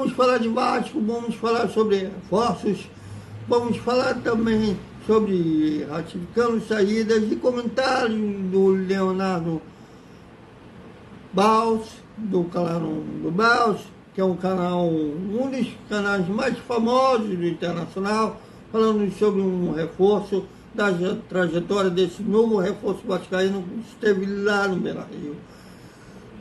Vamos falar de Vasco, vamos falar sobre reforços, vamos falar também sobre ratificando saídas e comentários do Leonardo Baus, do canal do Baus, que é um dos canais mais famosos do Internacional, falando sobre um reforço da trajetória desse novo reforço vascaíno que esteve lá no Beira-Rio.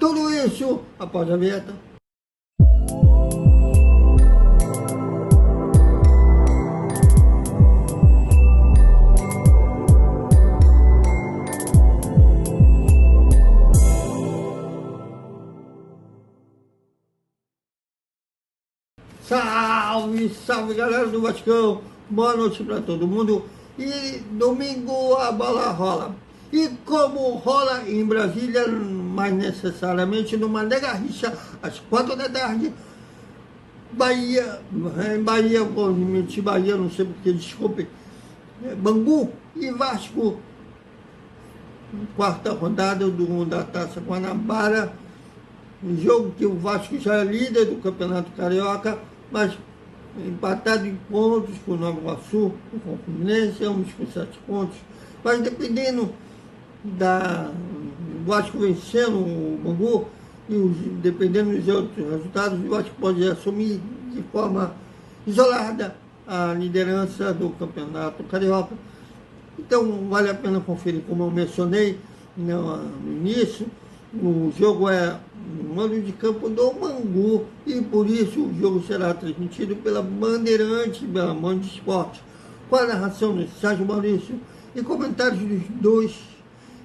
Tudo isso após a vinheta. Salve, salve galera do Vascão, boa noite para todo mundo. E domingo a bola rola. E como rola em Brasília, mais necessariamente no Mané Garrincha, às 4 da tarde, Bahia, vou mentir, Bahia, não sei porque, desculpe, Bangu e Vasco, quarta rodada da Taça Guanabara, um jogo que o Vasco já é líder do Campeonato Carioca, mas empatado em pontos com o Nova Iguaçu, com o Fluminense, ambos com 7 pontos. Mas dependendo do Vasco vencendo o Bangu, e dependendo dos outros resultados, o Vasco pode assumir de forma isolada a liderança do Campeonato Carioca. Então vale a pena conferir, como eu mencionei no início, o jogo é no mando de campo do Bangu e por isso o jogo será transmitido pela Bandeirante, pela Band Esporte, com a narração de Sérgio Maurício e comentários dos dois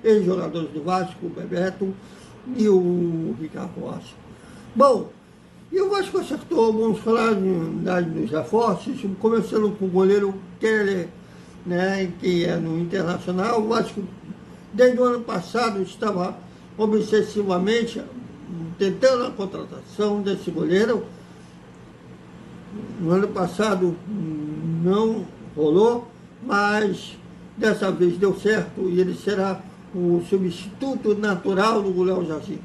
ex-jogadores do Vasco, o Bebeto e o Ricardo Rocha. Bom, e o Vasco acertou, vamos falar dos reforços, começando com o goleiro Keller, né, que é no Internacional. O Vasco, desde o ano passado, estava obsessivamente tentando a contratação desse goleiro. No ano passado não rolou, mas dessa vez deu certo e ele será o substituto natural do Léo Jardim.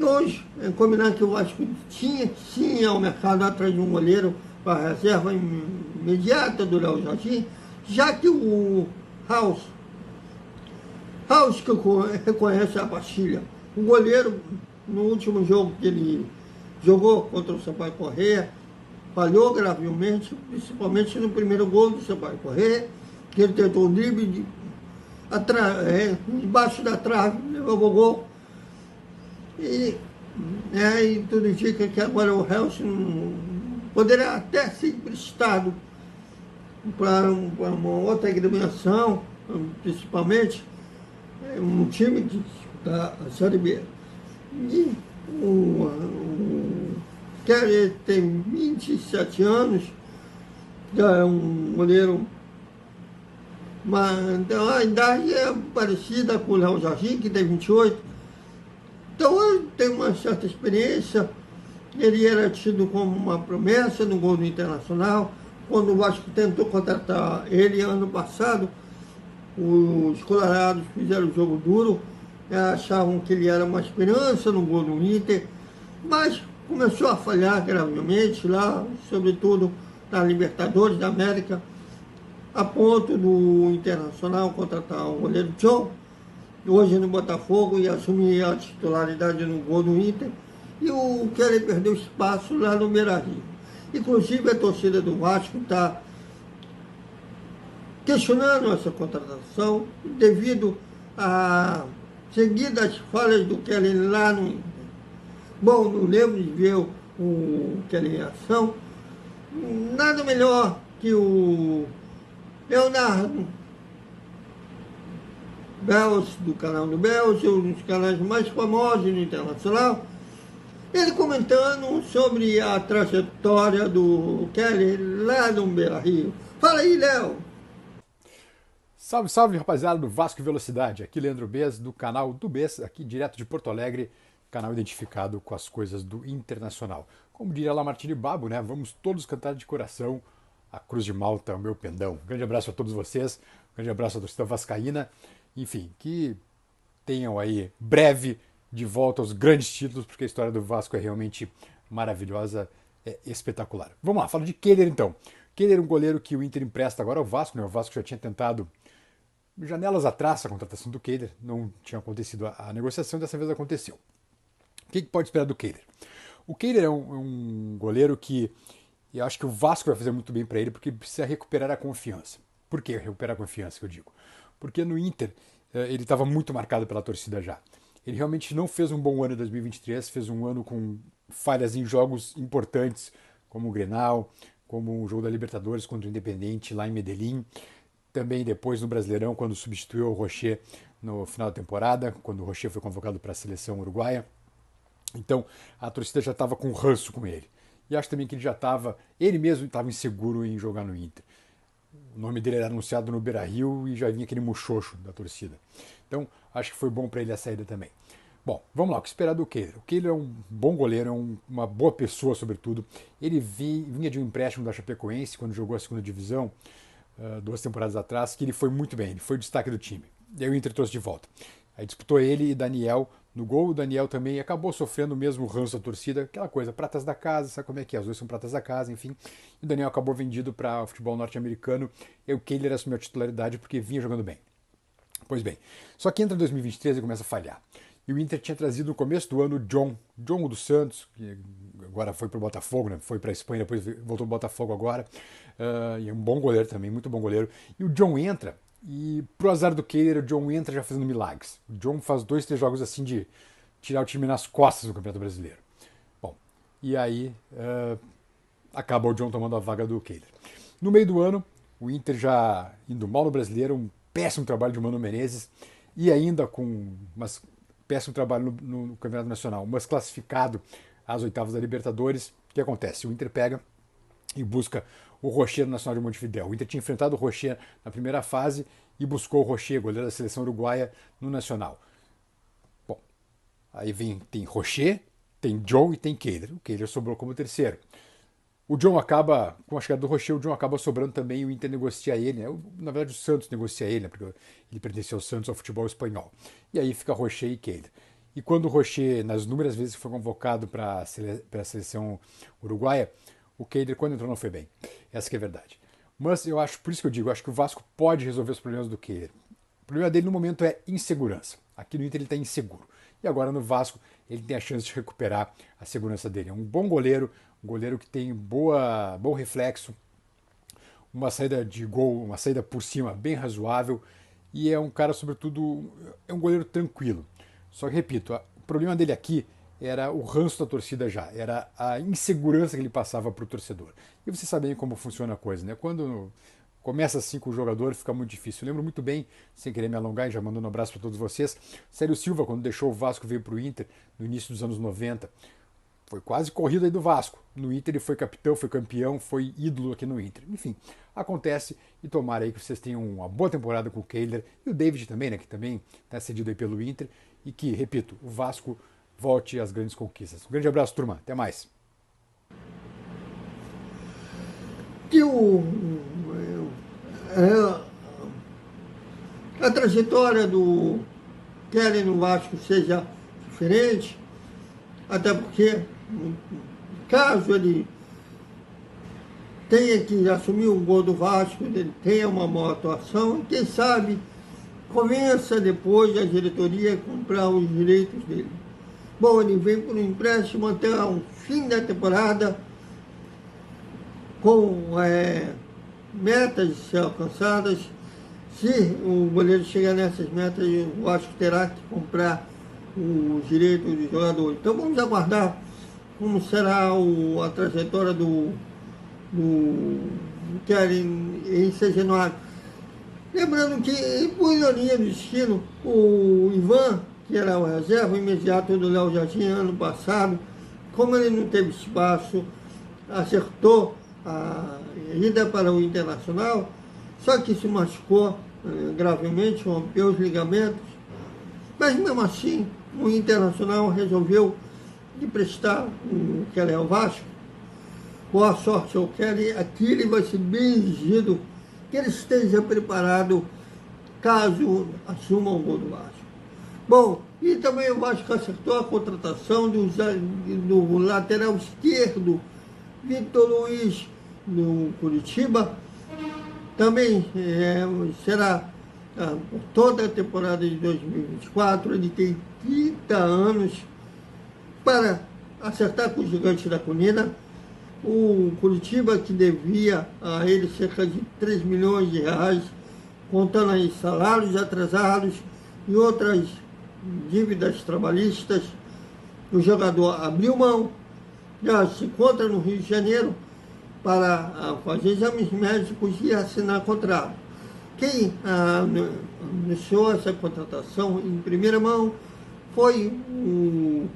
Hoje, combinar que o Vasco tinha sim ao mercado atrás de um goleiro para a reserva imediata do Léo Jardim, já que o House que reconhece a pastilha, o goleiro, no último jogo que ele jogou contra o Sampaio Corrêa, falhou gravemente, principalmente no primeiro gol do Sampaio Corrêa, que ele tentou um drible debaixo da trave, levou o gol. E tudo indica que agora o Helson poderá até ser emprestado para uma outra agremiação, principalmente um time que disputa a Série B. E o Keller tem 27 anos, já é um goleiro, mas a idade é parecida com o Léo Jardim, que tem 28. Então ele tem uma certa experiência. Ele era tido como uma promessa no gol do Internacional. Quando o Vasco tentou contratar ele ano passado, os colorados fizeram o jogo duro, achavam que ele era uma esperança no gol do Inter, mas começou a falhar gravemente lá, sobretudo na Libertadores da América, a ponto do Internacional contratar o goleiro John, hoje no Botafogo, e assumir a titularidade no gol do Inter, e o Keller perdeu espaço lá no Beira-Rio. Inclusive a torcida do Vasco está questionando essa contratação devido a seguidas falhas do Keller lá no Inter. Bom, não lembro de ver o Keller em ação. Nada melhor que o Leonardo Baus, do canal do Baus, um dos canais mais famosos no Internacional, ele comentando sobre a trajetória do Keller lá no Beira-Rio. Fala aí, Léo! Salve, salve, rapaziada do Vasco Velocidade. Aqui Leandro Bez, do canal do Bez, aqui direto de Porto Alegre, canal identificado com as coisas do Internacional. Como diria Lamartine Babo, né? Vamos todos cantar de coração a Cruz de Malta, o meu pendão. Um grande abraço a todos vocês, um grande abraço à torcida vascaína. Enfim, que tenham aí breve de volta aos grandes títulos, porque a história do Vasco é realmente maravilhosa é espetacular. Vamos lá, fala de Kehler então. Kehler é um goleiro que o Inter empresta agora ao Vasco, né? O Vasco já tinha tentado janelas atrás a contratação do Kehler, não tinha acontecido a negociação, dessa vez aconteceu. O que pode esperar do Kehler? O Kehler é um goleiro que eu acho que o Vasco vai fazer muito bem para ele, porque precisa recuperar a confiança. Por que recuperar a confiança, que eu digo? Porque no Inter ele estava muito marcado pela torcida já. Ele realmente não fez um bom ano em 2023, fez um ano com falhas em jogos importantes, como o Grenal, como o jogo da Libertadores contra o Independente lá em Medellín. Também depois no Brasileirão, quando substituiu o Rocher no final da temporada, quando o Rocher foi convocado para a seleção uruguaia. Então a torcida já estava com ranço com ele. E acho também que ele mesmo estava inseguro em jogar no Inter. O nome dele era anunciado no Beira-Rio e já vinha aquele muxoxo da torcida. Então acho que foi bom para ele a saída também. Bom, vamos lá, o que esperar do Kehler? O Kehler é um bom goleiro, é uma boa pessoa, sobretudo. Ele vinha de um empréstimo da Chapecoense, quando jogou a segunda divisão, 2 temporadas atrás, que ele foi muito bem, ele foi o destaque do time. E aí o Inter trouxe de volta. Aí disputou ele e Daniel no gol. O Daniel também acabou sofrendo o mesmo ranço da torcida, aquela coisa, pratas da casa, sabe como é que é? Os dois são pratas da casa, enfim. E o Daniel acabou vendido para o futebol norte-americano. E o Kehler assumiu a titularidade porque vinha jogando bem. Pois bem, só que entra em 2023 e começa a falhar. E o Inter tinha trazido no começo do ano o John dos Santos, que agora foi para o Botafogo, né? Foi para a Espanha, depois voltou para o Botafogo agora. E é um bom goleiro também, muito bom goleiro. E o John entra, e pro azar do Kehler, o John entra já fazendo milagres. O John faz 2, 3 jogos assim de tirar o time nas costas do Campeonato Brasileiro. Bom, e aí acaba o John tomando a vaga do Kehler. No meio do ano, o Inter já indo mal no Brasileiro, um péssimo trabalho de Mano Menezes, e ainda com péssimo trabalho no Campeonato Nacional, mas classificado às oitavas da Libertadores. O que acontece? O Inter pega e busca o Rocher no Nacional de Montevidéu. O Inter tinha enfrentado o Rocher na primeira fase e buscou o Rocher, goleiro da seleção uruguaia, no Nacional. Bom, aí tem Rocher, tem John e tem Kehler. O Kehler sobrou como terceiro. O John acaba, com a chegada do Rocher, o John acaba sobrando também e o Inter negocia ele. Né? Na verdade, o Santos negocia ele, né? Porque ele pertenceu ao Santos, ao futebol espanhol. E aí fica Rocher e Kehler. E quando o Rocher, nas inúmeras vezes que foi convocado para a seleção uruguaia, o Kehler, quando entrou, não foi bem. Essa que é a verdade. Mas eu acho, por isso que eu digo, eu acho que o Vasco pode resolver os problemas do Kehler. O problema dele no momento é insegurança. Aqui no Inter ele está inseguro. E agora no Vasco ele tem a chance de recuperar a segurança dele. É um bom goleiro, um goleiro que tem bom reflexo, uma saída de gol, uma saída por cima bem razoável. E é um cara, sobretudo, é um goleiro tranquilo. Só que, repito, o problema dele aqui era o ranço da torcida já, era a insegurança que ele passava para o torcedor. E vocês sabem como funciona a coisa, né? Quando começa assim com o jogador, fica muito difícil. Eu lembro muito bem, sem querer me alongar e já mandando um abraço para todos vocês, Célio Silva, quando deixou o Vasco, veio para o Inter no início dos anos 90. Foi quase corrida aí do Vasco. No Inter ele foi capitão, foi campeão, foi ídolo aqui no Inter. Enfim, acontece e tomara aí que vocês tenham uma boa temporada com o Kehler e o David também, né, que também está cedido aí pelo Inter e que, repito, o Vasco volte às grandes conquistas. Um grande abraço, turma. Até mais. Que a trajetória do Kehler no Vasco seja diferente, até porque, caso ele tenha que assumir um gol do Vasco, ele tenha uma boa atuação, e quem sabe convença depois a diretoria a comprar os direitos dele. Bom, ele vem por um empréstimo até o fim da temporada, com metas a ser alcançadas. Se o goleiro chegar nessas metas, eu acho que terá que comprar os direitos do jogador. Então vamos aguardar como será a trajetória do Kehler em São Januário. Lembrando que, por ironia do destino, o Ivan, que era o reserva imediato do Léo Jardim ano passado, como ele não teve espaço, acertou a ida para o Internacional, só que se machucou gravemente, rompeu os ligamentos, mas mesmo assim o Internacional resolveu emprestar o Kehler ao Vasco. Boa sorte ao Kehler, aqui ele vai ser bem exigido que ele esteja preparado caso assuma o gol do Vasco. Bom, e também o Vasco acertou a contratação do lateral esquerdo Victor Luiz, do Curitiba, também será por toda a temporada de 2024. Ele tem 30 anos para acertar com os Gigantes da Colina. O Curitiba, que devia a ele cerca de 3 milhões de reais, contando aí salários atrasados e outras dívidas trabalhistas, o jogador abriu mão, já se encontra no Rio de Janeiro para fazer exames médicos e assinar contrato. Quem anunciou essa contratação em primeira mão foi o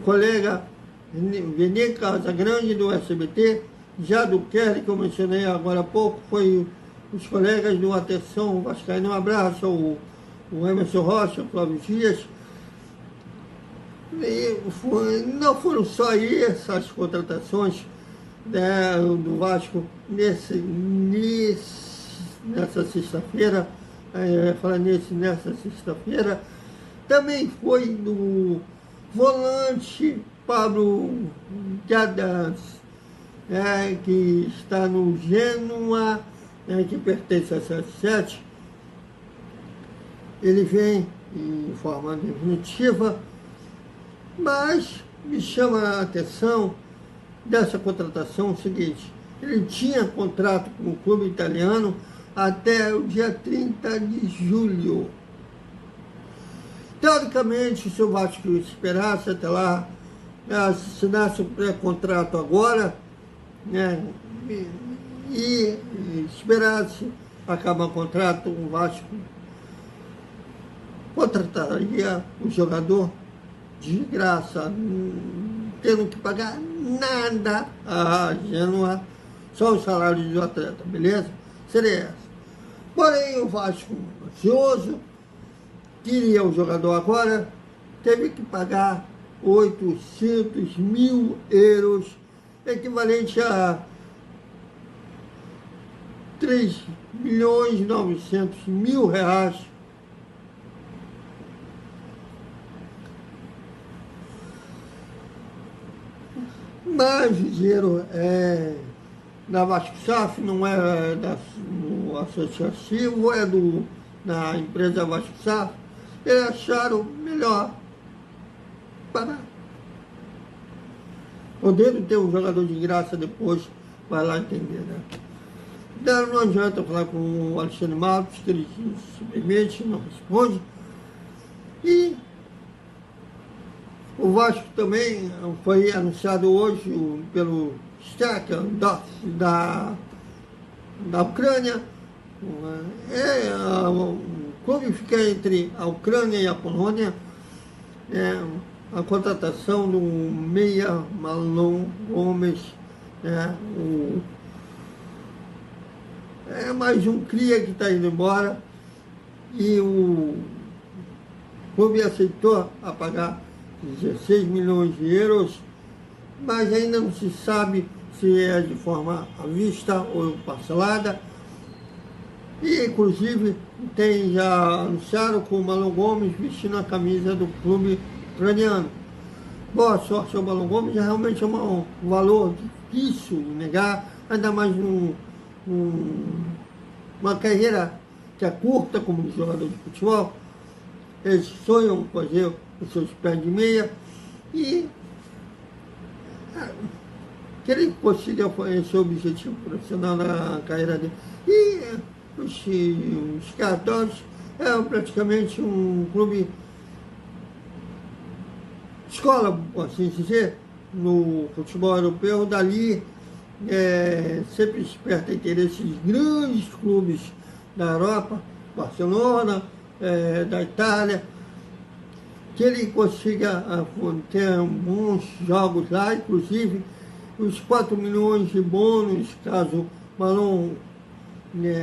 colega Vene Casagrande, do SBT, já do Kelly, que eu mencionei agora há pouco, foi os colegas do Atenção Vascaíno, um abraço, o Emerson Rocha, o Flávio Dias. E não foram só essas contratações, né, do Vasco nessa sexta-feira, nessa sexta-feira, também foi do volante Pablo Gadas, que está no Genoa, que pertence a 77. Ele vem em forma definitiva, mas me chama a atenção dessa contratação o seguinte: ele tinha contrato com o clube italiano até o dia 30 de julho. Teoricamente, se o Vasco esperasse até lá, assinasse o pré-contrato agora, né, e esperasse acabar o contrato, o Vasco contrataria o jogador de graça, tendo que pagar nada a Genoa, só o salário do atleta, beleza? Seria essa. Porém, o Vasco, ansioso, queria o jogador agora, teve que pagar 800 mil euros, equivalente a 3.900.000 reais. Mas o dinheiro é da Vasco SAF, não é do associativo, é da empresa Vasco SAF. Eles acharam melhor parar. Podendo ter um jogador de graça depois, vai lá entender, né? Então, não adianta falar com o Alexandre Matos, que ele simplesmente não responde. E o Vasco também foi anunciado hoje pelo Stak da Ucrânia. O clube fica entre a Ucrânia e a Polônia. A contratação do meia Marlon Gomes, é mais um cria que está indo embora, e o clube aceitou a pagar 16 milhões de euros, mas ainda não se sabe se é de forma à vista ou parcelada. E inclusive já anunciaram com o Marlon Gomes vestindo a camisa do clube ucraniano. Boa sorte ao Marlon Gomes, realmente é um valor difícil de negar, ainda mais uma carreira que é curta como jogador de futebol. Eles sonham fazer os seus pés de meia e que ele consiga esse objetivo profissional na carreira dele. E os Cartones é praticamente um clube escola, por assim dizer, no futebol europeu. Dali sempre desperta interesse de grandes clubes da Europa, Barcelona, da Itália, que ele consiga ter bons jogos lá, inclusive os 4 milhões de bônus, caso o Marlon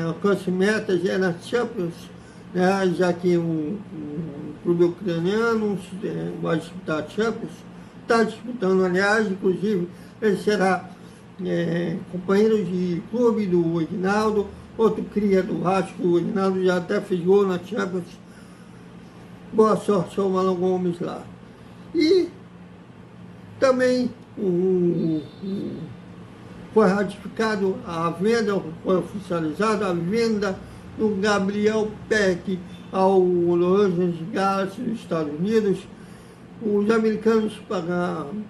alcance metas, na Champions, já que o clube ucraniano vai disputar a Champions, está disputando, aliás, inclusive ele será companheiro de clube do Edinaldo, outro cria do Vasco. O Edinaldo já até fez gol na Champions. Boa sorte ao Marlon Gomes lá. E também foi ratificado a venda, foi oficializada a venda do Gabriel Peck ao Los Angeles Galaxy dos Estados Unidos. Os americanos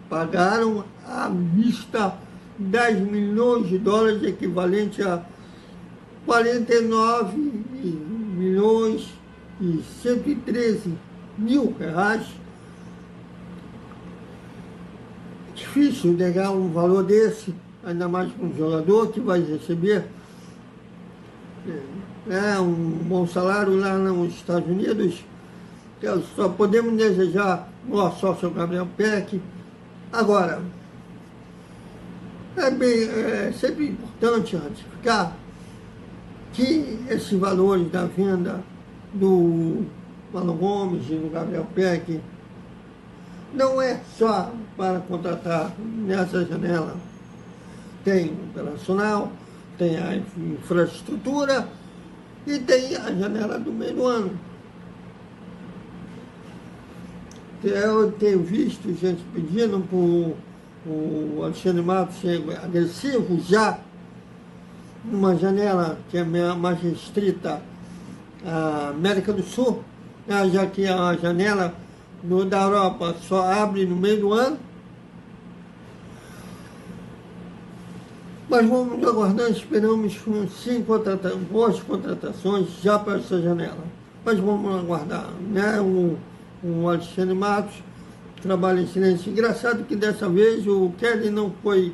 pagaram à vista 10 milhões de dólares, equivalente a 49 milhões e 113 mil reais. Difícil negar um valor desse, ainda mais para um jogador que vai receber um bom salário lá nos Estados Unidos. Só podemos desejar boa sorte ao Gabriel Peck. Agora, é sempre importante ratificar que esses valores da venda do Marlon Gomes e do Gabriel Peck não é só para contratar nessa janela. Tem o operacional, tem a infraestrutura e tem a janela do meio do ano. Eu tenho visto gente pedindo para o Alexandre Matos ser agressivo já numa janela que é mais restrita à América do Sul, já que a janela da Europa só abre no meio do ano. Mas vamos aguardar, esperamos sim boas contratações já para essa janela. Mas vamos aguardar, né? O Alexandre Matos trabalha em silêncio. Engraçado que dessa vez o Kelly não foi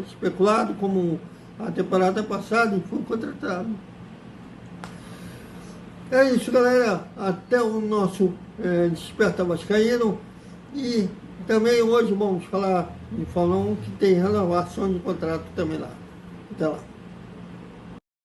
especulado como a temporada passada e foi contratado. É isso, galera. Até o nosso Desperta Vascaíno. E também hoje vamos falar de Fórmula 1, que tem renovação de contrato também lá. Até lá.